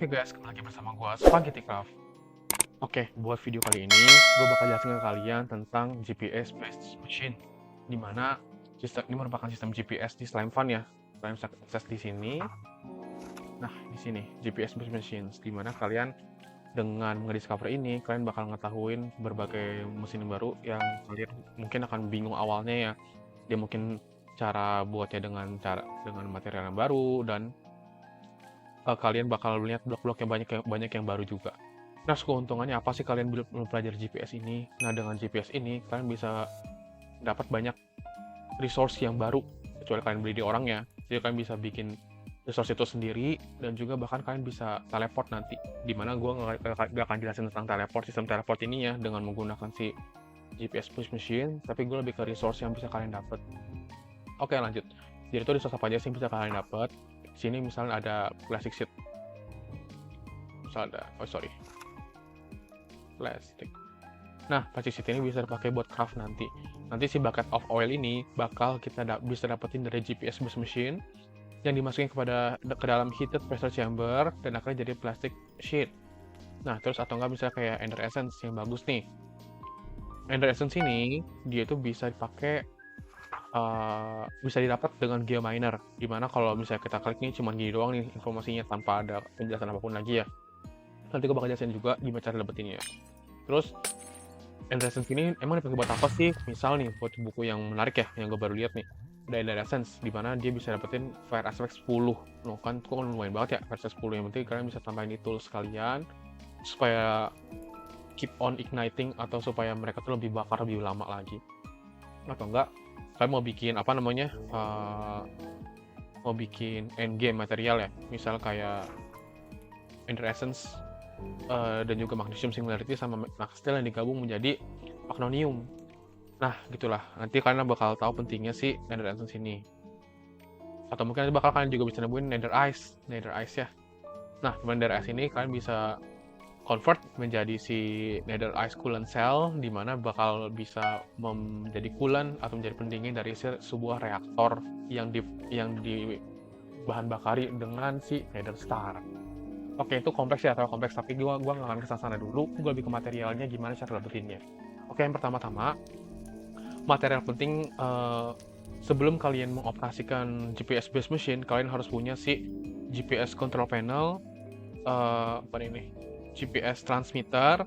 Oke guys, kembali lagi bersama gua Spaghetti Craft. Oke, buat video kali ini gue bakal jelasin ke kalian tentang GPS based machine, di mana sistem ini merupakan sistem GPS di Slime Fun ya. Kalian bisa akses di sini. Nah, di sini GPS based machines, di mana kalian dengan ngediscover ini kalian bakal ngetahuin berbagai mesin baru yang kalian mungkin akan bingung awalnya ya. Dia mungkin cara buatnya dengan material yang baru dan kalian bakal melihat blok-blok yang banyak yang baru juga. Nah, keuntungannya apa sih kalian belajar GPS ini? Nah, dengan GPS ini kalian bisa dapat banyak resource yang baru, kecuali kalian beli di orangnya. Jadi kalian bisa bikin resource itu sendiri dan juga bahkan kalian bisa teleport nanti. Dimana gue nggak akan jelasin tentang sistem teleport ini ya dengan menggunakan si GPS push machine, tapi gue lebih ke resource yang bisa kalian dapat. Oke, lanjut. Jadi itu resource apa aja sih yang bisa kalian dapat? Sini misalnya ada plastic sheet. Misalnya ada, plastik. Nah, plastic sheet ini bisa dipakai buat craft nanti. Nanti si bucket of oil ini bakal kita bisa dapetin dari GPS based machine yang dimasukin ke dalam heated pressure chamber dan akhirnya jadi plastic sheet. Nah, terus atau enggak bisa kayak Ender Essence yang bagus nih. Ender Essence ini dia itu bisa dipakai bisa didapat dengan geominer, dimana kalau misalnya kita klik nih cuma gini doang nih informasinya tanpa ada penjelasan apapun lagi ya. Nanti gue bakal jelasin juga gimana cara dapetinnya. Terus Ender Essence ini emang dipakai buat apa sih? Misal nih buat buku yang menarik ya, yang gue baru lihat nih, ada Ender Essence dimana dia bisa dapetin Fire Aspect 10. Loh kan itu kan lumayan banget ya Fire Aspect 10, yang penting kalian bisa tambahin itu sekalian supaya keep on igniting atau supaya mereka tuh lebih bakar lebih lama lagi. Atau enggak kalian mau bikin apa namanya, mau bikin endgame material ya, misal kayak Ender Essence dan juga Magnesium Singularity sama Max Steel yang digabung menjadi Magnonium. Nah, gitulah. Nanti kalian bakal tahu pentingnya si Ender Essence ini. Atau mungkin nanti bakal kalian juga bisa nemuin Nether Ice ya. Nah, Nether Ice ini kalian bisa convert menjadi si Nether Ice Coolant Cell, di mana bakal bisa menjadi coolant atau menjadi pendingin dari sebuah reaktor yang di bahan bakari dengan si Nether Star. Oke, itu kompleks ya, terlalu kompleks, tapi gue nggak akan kesana dulu. Gue lebih ke materialnya, gimana cara dapetinnya. Oke, yang pertama-tama material penting sebelum kalian mengoperasikan GPS based machine, kalian harus punya si GPS control panel, GPS transmitter,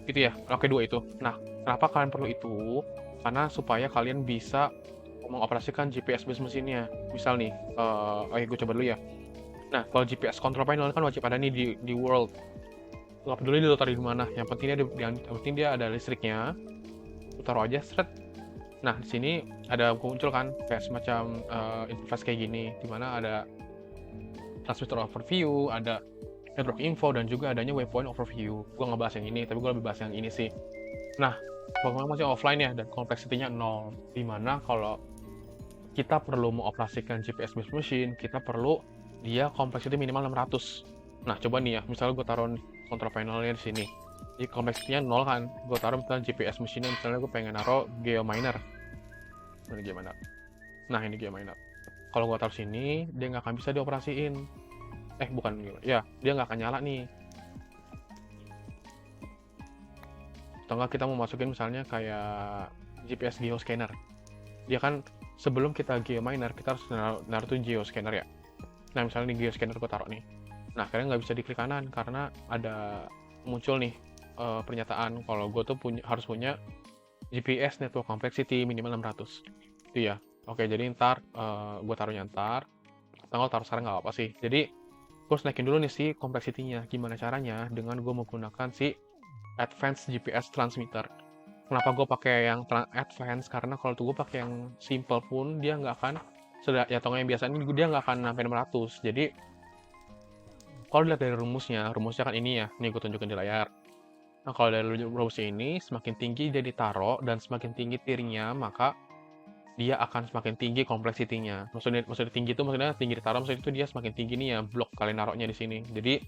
gitu ya. Oke, dua itu. Nah, kenapa kalian perlu itu? Karena supaya kalian bisa mengoperasikan GPS based machine-nya. Misal nih, gue coba dulu ya. Nah, kalau GPS control panel kan wajib ada nih di world. Nggak peduli dia taruh di mana, yang penting dia ada listriknya. Taruh aja, seret. Nah, di sini ada muncul kan kayak semacam interface kayak gini, di mana ada transmitter overview, ada network info, dan juga adanya waypoint overview. Gue nggak bahas yang ini, tapi gue lebih bahas yang ini sih. Nah, Pokemon masih offline ya, dan kompleksitinya 0. Dimana kalau kita perlu mengoperasikan GPS based machine, kita perlu dia kompleksiti minimal 600. Nah, coba nih ya, misalnya gue taruh control panelnya di sini. Jadi kompleksitinya 0 kan, gue taruh misalnya GPS machine-nya, misalnya gue pengen naruh geominer. Ini gimana? Nah, ini geominer. Kalau gue taruh sini, dia nggak akan bisa dioperasiin. Bukan, ya, dia nggak akan nyala nih. Atau nggak kita mau masukin misalnya kayak GPS geoscanner. Dia kan sebelum kita geominer, kita harus naruh tuh geoscanner ya. Nah, misalnya di geoscanner gue taruh nih. Nah, kalian nggak bisa diklik kanan karena ada muncul nih pernyataan kalau gue tuh harus punya GPS network complexity minimal 600. Itu ya. Oke, jadi ntar gue taruhnya ntar. Tanggal taruh sekarang nggak apa-apa sih. Jadi gue harus naikin dulu nih si complexity-nya. Gimana caranya? Dengan gue menggunakan si Advanced GPS Transmitter. Kenapa gue pakai yang advance? Karena kalau tuh gue pakai yang simple pun dia nggak akan ya atau yang biasa ini dia nggak akan sampai 600. Jadi kalau dilihat dari rumusnya kan ini ya. Nih gue tunjukin di layar. Nah, kalau dari rumusnya ini semakin tinggi dia ditaruh dan semakin tinggi tiringnya, maka dia akan semakin tinggi kompleksitinya. Maksudnya tinggi itu maksudnya tinggi ditaruh, maksudnya itu dia semakin tinggi nih ya blok kalian naruhnya di sini. Jadi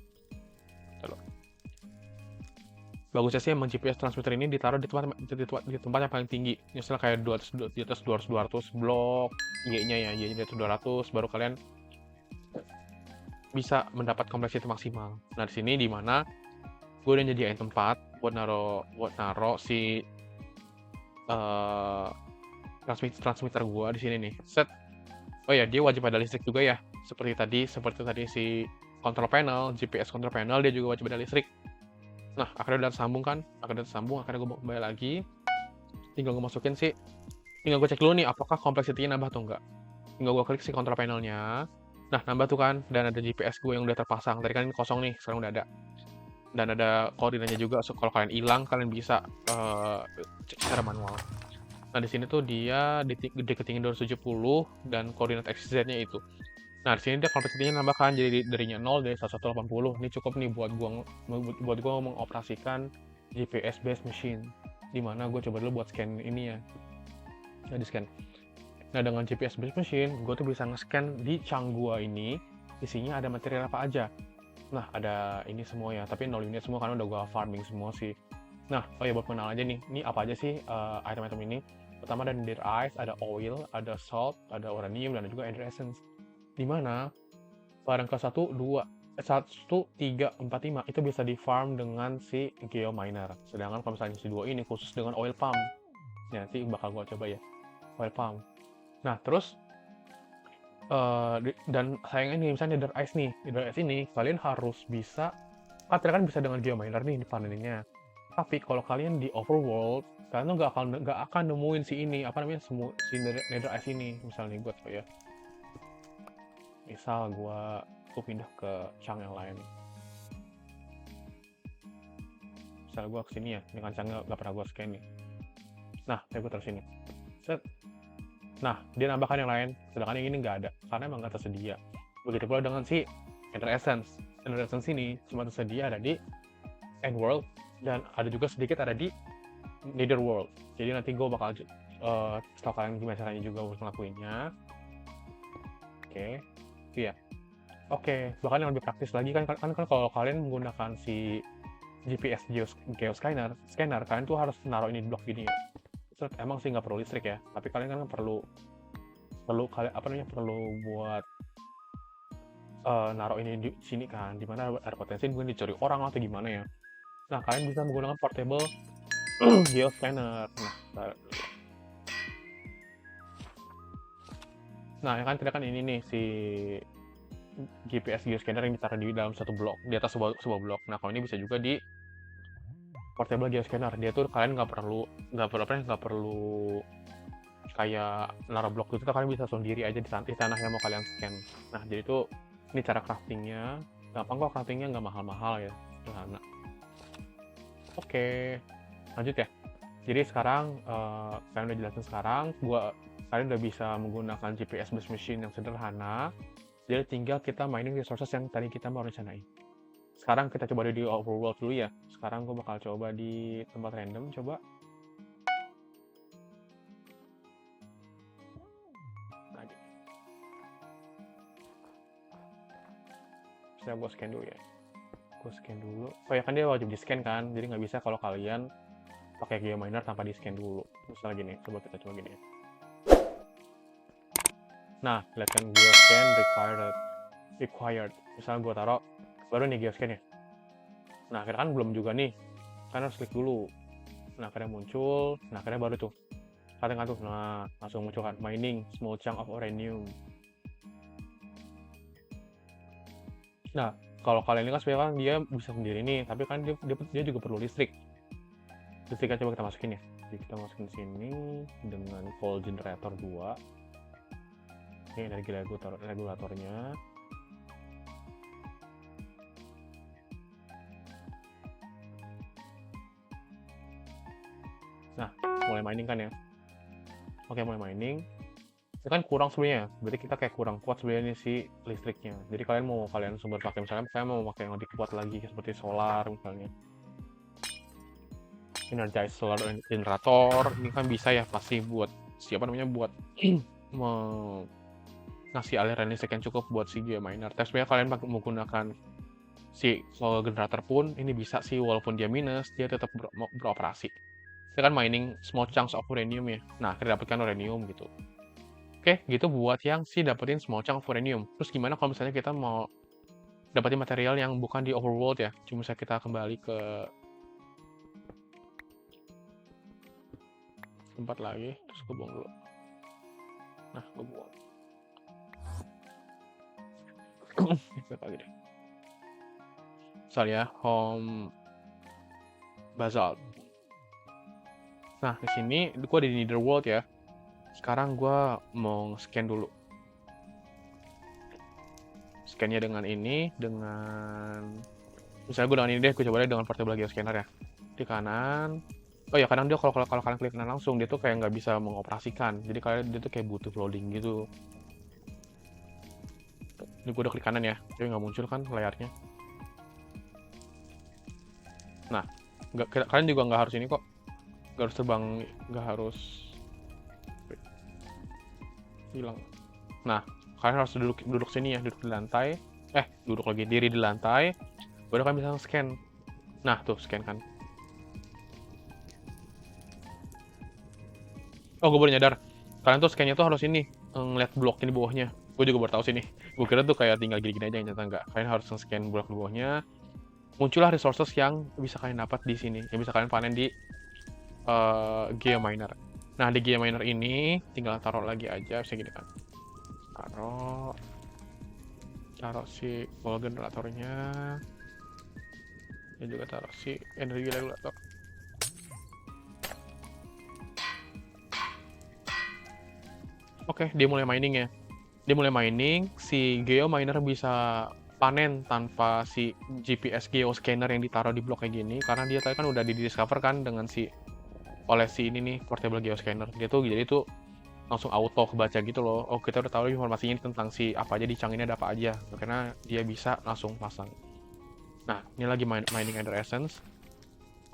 bagusnya sih emang GPS transmitter ini ditaruh di tempat yang paling tinggi. Misalnya kayak di atas 200 blok Y-nya ya, Y-nya di atas 200, baru kalian bisa mendapat kompleksitas maksimal. Nah, di sini di mana gue udah nyediain tempat buat naro si transmitter gue di sini nih. Set. Oh ya, dia wajib ada listrik juga ya. Seperti tadi si control panel, GPS control panel dia juga wajib ada listrik. Nah, akhirnya udah tersambung kan? Akhirnya gue kembali lagi. Tinggal gue masukin sih. Tinggal gue cek dulu nih apakah kompleksitinya nambah atau enggak. Tinggal gue klik si control panelnya. Nah, nambah tuh kan, dan ada GPS gue yang udah terpasang. Tadi kan ini kosong nih, sekarang udah ada. Dan ada koordinatnya juga, so kalau kalian hilang, kalian bisa cek secara manual. Nah, di sini tuh dia diketingin 270 dan koordinat XZ-nya itu. Nah, di sini dia kompleksitinya nambah kan, jadi darinya 0 dari 1180. Ini cukup nih buat gua mengoperasikan GPS based machine. Dimana gue coba dulu buat scan ini ya. Nah, di scan. Nah, dengan GPS based machine, gue tuh bisa nge-scan di chunk gua ini isinya ada material apa aja. Nah, ada ini semua ya, tapi 0 unit semua karena udah gua farming semua sih. Nah, oh ya buat kenal aja nih, ini apa aja sih item-item ini? Pertama ada nether ice, ada oil, ada salt, ada uranium, dan ada juga ender essence. Dimana barang ke 1, 2, 1, 3, 4, 5 itu bisa di farm dengan si geominer. Sedangkan kalau misalnya si 2 ini khusus dengan oil palm. Ya, nanti bakal gua coba ya, oil palm. Nah, terus dan sayangnya nih, misalnya nether ice ini kalian harus bisa, kan bisa dengan geominer nih dipaneninnya. Tapi kalau kalian di overworld, kalian tuh nggak akan nemuin si ini, apa namanya, si nether ice ini. Misalnya gue ya, misal gue pindah ke chunk yang lain. Misal gue kesini ya, dengan chunk nggak pernah gue scan nih. Nah, gue taruh sini. Set. Nah, dia nambahkan yang lain, sedangkan yang ini nggak ada, karena emang nggak tersedia. Begitu pula dengan si Ender Essence. Ender Essence ini cuma tersedia ada di End World, dan ada juga sedikit ada di Netherworld. Jadi nanti gue bakal tau kalian gimana caranya juga untuk ngelakuinnya. Oke, iya. Oke, bahkan yang lebih praktis lagi kan kalau kalian menggunakan si GPS Geoscanner, kalian tuh harus naruh ini di blok gini ya. Emang sih nggak perlu listrik ya, tapi kalian kan perlu buat naruh ini di sini kan, dimana ada potensi mungkin dicuri orang atau gimana ya. Nah, kalian bisa menggunakan portable geoscanner. Nah, ya kan tidak kan ini nih si GPS geoscanner yang ditaruh di dalam satu blok, di atas sebuah blok. Nah, kalau ini bisa juga di portable geoscanner. Dia tuh kalian nggak perlu kayak naruh blok itu, kalian bisa sendiri aja di tanah yang mau kalian scan. Nah, jadi tuh ini cara craftingnya. Gampang kok craftingnya, nggak mahal-mahal ya, sederhana. Oke, lanjut ya. Jadi sekarang kalian udah jelasin sekarang, kalian udah bisa menggunakan GPS based machine yang sederhana. Jadi tinggal kita mining resources yang tadi kita mau rencanain. Sekarang kita coba di overworld dulu ya. Sekarang gue bakal coba di tempat random, coba. Bisa gue scan dulu ya. Gue scan dulu. Oh ya kan dia wajib di scan kan, jadi nggak bisa kalau kalian pakai geominer tanpa di scan dulu. Misalnya gini, coba gini ya. Nah, lihat kan geoscan required. Misalnya gue taruh baru nih geoscan ya. Nah, akhirnya kan belum juga nih, kan harus klik dulu. Nah, akhirnya muncul. Nah, akhirnya baru tuh kalian tuh, nah langsung muncul kan mining small chunk of uranium. Nah, kalau kalian ini kan sebenarnya kan dia bisa sendiri nih, tapi kan dia juga perlu listrik. Listriknya coba kita masukin ya. Jadi kita masukin sini dengan coal generator 2. Ini energi regulatornya. Nah, mulai mining kan ya. Oke, mulai mining. Ini kan kurang sebenarnya, berarti kita kayak kurang kuat sebenarnya si listriknya. Jadi kalian sumber pakai, misalnya saya mau pakai yang lebih kuat lagi seperti solar misalnya. Energize solar generator ini kan bisa ya, pasti buat buat ngasih aliran listrik yang cukup buat si geominer. Tapi sebenarnya kalian menggunakan si solar generator pun ini bisa sih, walaupun dia minus dia tetap beroperasi. Kita kan mining small chunks of uranium ya. Nah, kita dapatkan uranium gitu. Oke, gitu buat yang dapetin small chunk of uranium. Terus gimana kalau misalnya kita mau dapatin material yang bukan di overworld ya. Cuma bisa kita kembali ke tempat lagi, terus gue buang dulu. Nah, gue buang. Back lagi deh. Misal ya, home basalt. Nah, di sini gue di Netherworld ya. Sekarang gue mau scan dulu. Scan-nya dengan ini, dengan misalnya gue dengan ini deh, gue coba deh dengan portable geoscanner ya. Di kanan. Oh ya, kadang dia kalau kalian klik kanan langsung, dia tuh kayak nggak bisa mengoperasikan. Jadi kalian dia tuh kayak butuh loading gitu. Ini gue udah klik kanan ya, tapi nggak muncul kan layarnya. Nah, kalian juga nggak harus ini kok. Nggak harus terbang, nggak harus hilang. Nah, kalian harus duduk sini ya, duduk di lantai. Duduk lagi, diri di lantai. Baru kalian bisa scan. Nah, tuh scan kan. Oh, gue baru nyadar. Kalian tuh scan-nya tuh harus ini, ngeliat bloknya di bawahnya. Gue juga baru tahu sini. Gue kira tuh kayak tinggal gini-gini aja, ternyata enggak. Kalian harus scan blok di bawahnya. Muncullah resources yang bisa kalian dapat di sini, yang bisa kalian panen di Geominer. Nah, di Geominer ini tinggal taruh lagi aja, bisa gini kan. Taruh si wall generatornya. Dan juga taruh si energi regulator. Oke, dia mulai mining ya. Dia mulai mining, si Geominer bisa panen tanpa si GPS geoscanner yang ditaruh di blok kayak gini, karena dia tadi kan udah di-discover kan dengan oleh si ini nih, portable geoscanner. Dia tuh jadi tuh langsung auto kebaca gitu loh. Oh, kita udah tahu informasinya tentang si apa aja di Chang ini ada apa aja. Karena dia bisa langsung pasang. Nah, ini lagi mining Ender Essence.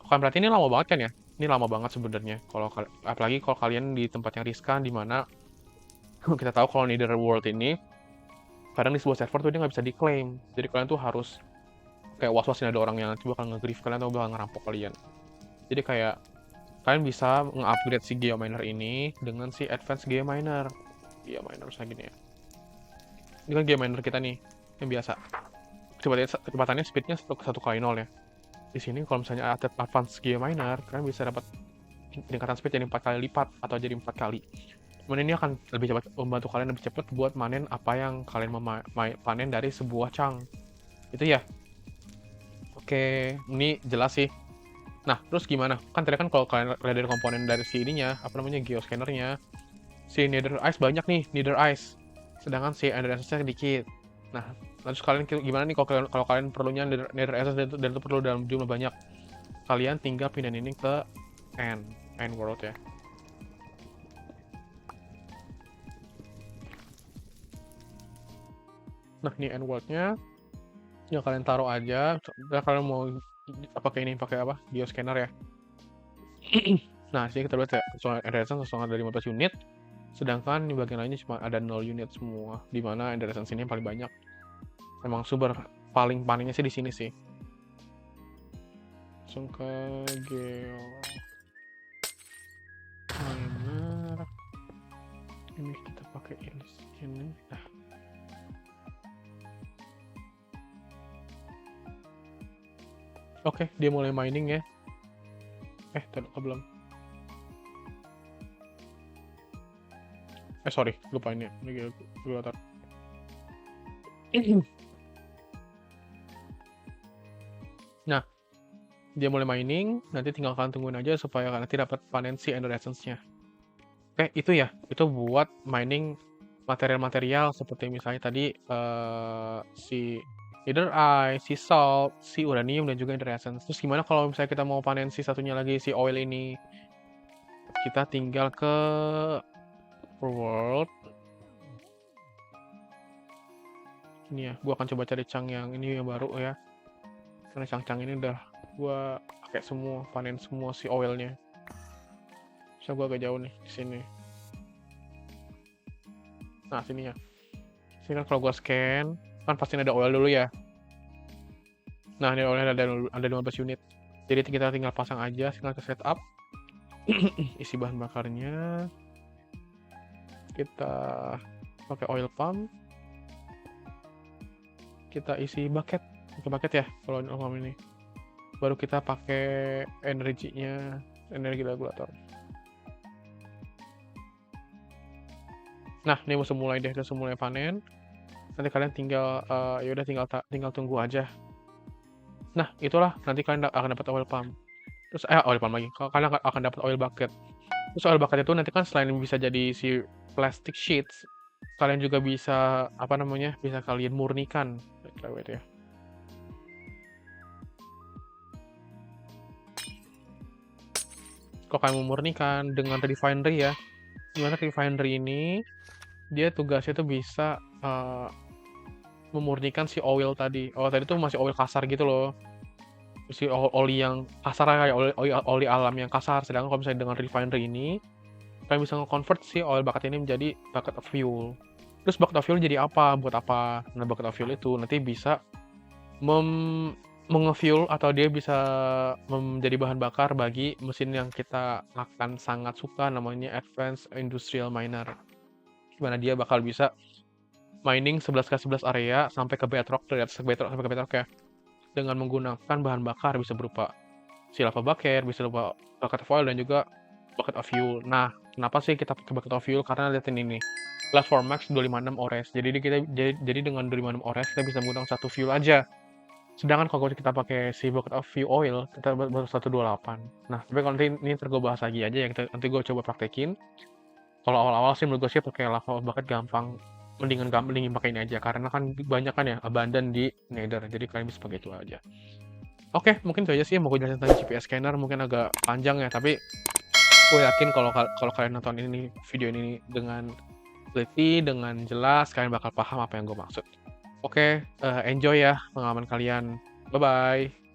Kan berarti ini lama banget kan ya? Ini lama banget sebenarnya. Apalagi kalau kalian di tempat yang riskan, di mana kita tahu kalau Netherworld ini kadang di sebuah server tuh dia nggak bisa diklaim. Jadi kalian tuh harus kayak was-wasin ada orang yang coba bakal nge-grief kalian atau bakal ngerampok kalian. Jadi kayak kalian bisa nge-upgrade si Geominer ini dengan si Advanced Geominer. Geominer misalnya gini ya. Ini kan Geominer kita nih, yang biasa. Kecepatannya speednya 1 kali 0 ya. Di sini kalau misalnya ada Advanced Geominer, kalian bisa dapat peningkatan speed jadi 4 kali lipat atau jadi 4 kali. Kemudian ini akan lebih cepat membantu kalian lebih cepat buat manen apa yang kalian panen dari sebuah chunk. Itu ya. Oke, ini jelas sih. Nah, terus gimana? Kan tadi kan kalau kalian lihat dari komponen dari si ininya, apa namanya, geoscannernya, si Nether Ice banyak nih, Nether Ice. Sedangkan si Ender Essence-nya sedikit. Nah, terus kalian gimana nih kalau kalian perlunya Nether Essence dan itu perlu dalam jumlah banyak? Kalian tinggal pindahin ini ke End World ya. Nah, ini End World-nya. Ya kalian taruh aja. Nah, kalian mau pakai ini, pakai apa? Geoscanner ya. Nah, sini kita lihat ya, Ender Essence langsung ada 15 unit. Sedangkan di bagian lainnya cuma ada 0 unit semua. Dimana Ender Essence ini yang paling banyak. Emang sumber paling panennya sih di sini sih. Langsung ke Geominer. Ini kita pakai ini. Nah. Oke, dia mulai mining ya. Tadi belum. Sorry, lupa ini. Ini gue taruh. Nah, dia mulai mining, nanti tinggal kalian tungguin aja supaya nanti dapat panen si Ender Essence-nya. Itu ya, itu buat mining material-material seperti misalnya tadi si Nether Ice, si Salt, si Uranium, dan juga Ender Essence. Terus gimana kalau misalnya kita mau panen si satunya lagi, si Oil ini? Kita tinggal ke World. Ini ya, gue akan coba cari chunk yang ini yang baru ya. Karena chunk-chunk ini udah gue pakai semua, panen semua si oilnya. So gue agak jauh nih di sini. Nah sini ya. Sini kan kalau gue scan, kan pasti ada oil dulu ya. Nah ini oilnya ada 15 unit. Jadi kita tinggal pasang aja, tinggal ke setup. Isi bahan bakarnya. Kita pakai oil pump. kita isi bucket ya kalau ngomong ini. Baru kita pakai energinya, energi regulator. Nah, ini udah mulai panen. Nanti kalian tinggal ya udah tinggal tunggu aja. Nah, itulah nanti kalian akan dapat oil pump. Terus oil pump lagi. Kalian akan dapat oil bucket. Terus oil bucket itu nanti kan selain bisa jadi si plastic sheets, kalian juga bisa bisa kalian murnikan. Wait ya. Kalau kalian memurnikan dengan refinery ya, dimana refinery ini dia tugasnya tuh bisa memurnikan si oil tadi. Oil tadi tuh masih oil kasar gitu loh. Si oli yang kasar kayak oli alam yang kasar. Sedangkan kalau misalnya dengan refinery ini, kalian bisa nge-convert si oil bucket ini menjadi bucket of fuel. Terus bucket of fuel jadi apa? Buat apa? Nah, bucket of fuel itu nanti bisa menge-fuel atau dia bisa menjadi bahan bakar bagi mesin yang kita akan sangat suka, namanya Advanced Industrial Miner. Dimana dia bakal bisa mining 11x11 area sampai ke bedrock, dari atas bedrock sampai ke bedrock ya. Dengan menggunakan bahan bakar bisa berupa si lava bucket, bisa berupa bucket of oil dan juga bucket of fuel. Nah, kenapa sih kita pakai bucket of fuel? Karena lihatin ini. Platform Max 256 ores. Jadi dengan 256 ores kita bisa menggunakan satu fuel aja. Sedangkan kalau kita pakai si bucket of fuel oil, kita baru 128. Nah, tapi kalau nanti ini gue bahas lagi aja ya, nanti gue coba praktekin. Kalau awal-awal sih menurut gue sih pakai lava bucket gampang. Mendingin pakai ini aja, karena kan banyak kan ya abundant di Nether, jadi kalian bisa pakai itu aja. Oke, mungkin itu aja sih yang mau gue jelasin tentang GPS scanner, mungkin agak panjang ya, tapi gue yakin kalau kalian nonton video ini dengan teliti, dengan jelas, kalian bakal paham apa yang gue maksud. Oke, enjoy ya pengalaman kalian. Bye-bye.